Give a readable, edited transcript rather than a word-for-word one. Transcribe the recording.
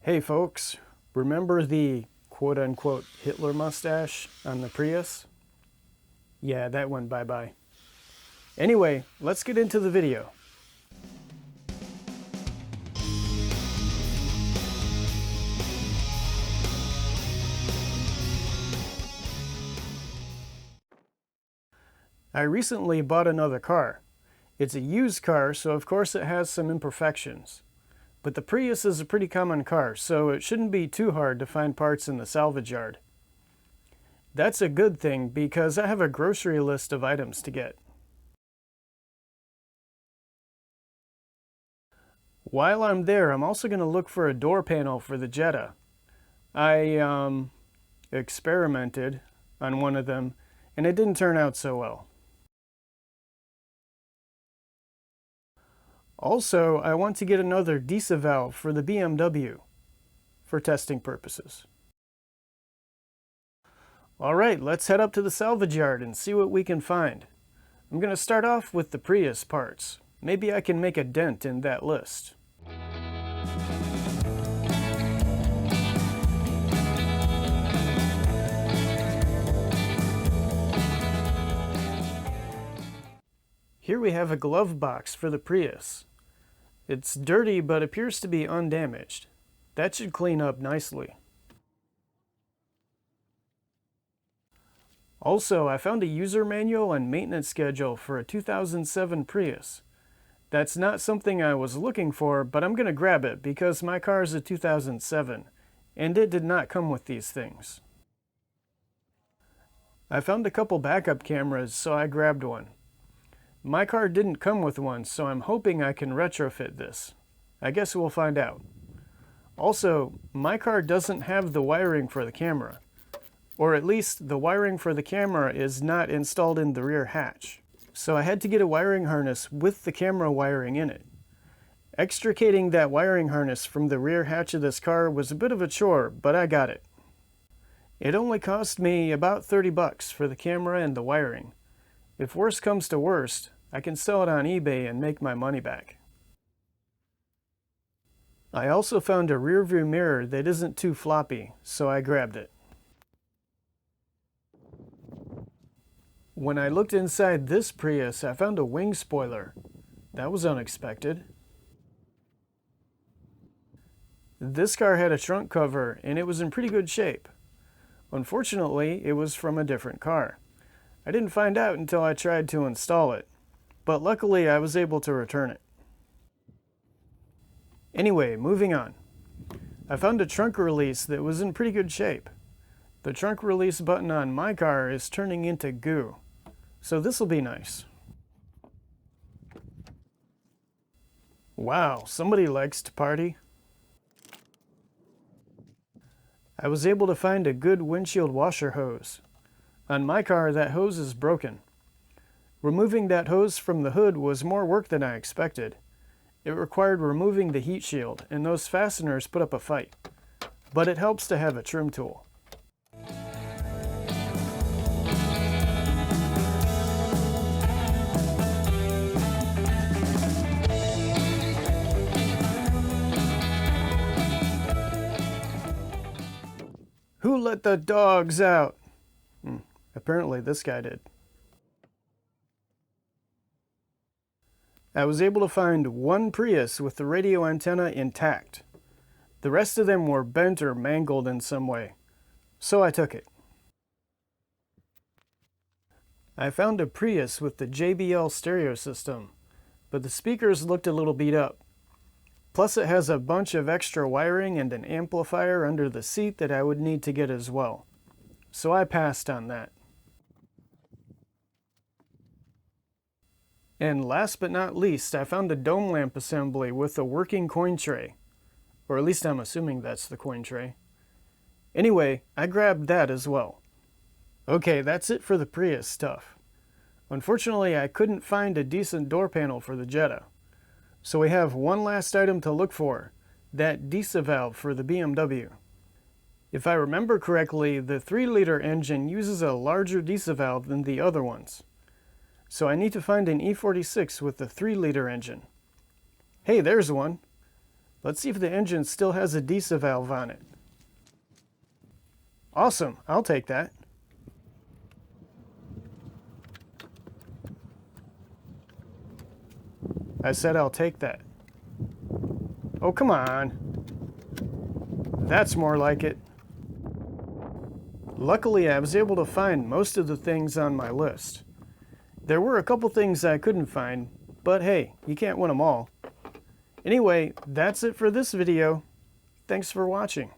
Hey folks, remember the quote-unquote Hitler mustache on the Prius? Yeah, that went bye-bye. Anyway, let's get into the video. I recently bought another car. It's a used car, so of course it has some imperfections. But the Prius is a pretty common car, so it shouldn't be too hard to find parts in the salvage yard. That's a good thing because I have a grocery list of items to get. While I'm there, I'm also going to look for a door panel for the Jetta. I experimented on one of them and it didn't turn out so well. Also, I want to get another DISA valve for the BMW for testing purposes. Alright, let's head up to the salvage yard and see what we can find. I'm going to start off with the Prius parts. Maybe I can make a dent in that list. Here we have a glove box for the Prius. It's dirty but appears to be undamaged. That should clean up nicely. Also, I found a user manual and maintenance schedule for a 2007 Prius. That's not something I was looking for, but I'm going to grab it because my car is a 2007, and it did not come with these things. I found a couple backup cameras, so I grabbed one. My car didn't come with one, so I'm hoping I can retrofit this. I guess we'll find out. Also, my car doesn't have the wiring for the camera. Or at least, the wiring for the camera is not installed in the rear hatch. So I had to get a wiring harness with the camera wiring in it. Extricating that wiring harness from the rear hatch of this car was a bit of a chore, but I got it. It only cost me about $30 for the camera and the wiring. If worst comes to worst, I can sell it on eBay and make my money back. I also found a rear view mirror that isn't too floppy, so I grabbed it. When I looked inside this Prius, I found a wing spoiler. That was unexpected. This car had a trunk cover and it was in pretty good shape. Unfortunately, it was from a different car. I didn't find out until I tried to install it, but luckily I was able to return it. Anyway, moving on. I found a trunk release that was in pretty good shape. The trunk release button on my car is turning into goo, so this will be nice. Wow, somebody likes to party. I was able to find a good windshield washer hose. On my car, that hose is broken. Removing that hose from the hood was more work than I expected. It required removing the heat shield, and those fasteners put up a fight. But it helps to have a trim tool. Who let the dogs out? Apparently this guy did. I was able to find one Prius with the radio antenna intact. The rest of them were bent or mangled in some way, so I took it. I found a Prius with the JBL stereo system, but the speakers looked a little beat up. Plus it has a bunch of extra wiring and an amplifier under the seat that I would need to get as well. So I passed on that. And last but not least, I found a dome lamp assembly with a working coin tray. Or at least I'm assuming that's the coin tray. Anyway, I grabbed that as well. Okay, that's it for the Prius stuff. Unfortunately, I couldn't find a decent door panel for the Jetta. So we have one last item to look for, that DISA valve for the BMW. If I remember correctly, the 3-liter engine uses a larger DISA valve than the other ones. So I need to find an E46 with the 3-liter engine. Hey, there's one. Let's see if the engine still has a DESA valve on it. Awesome, I'll take that. I said I'll take that. Oh, come on. That's more like it. Luckily, I was able to find most of the things on my list. There were a couple things I couldn't find, but hey, you can't win them all. Anyway, that's it for this video. Thanks for watching.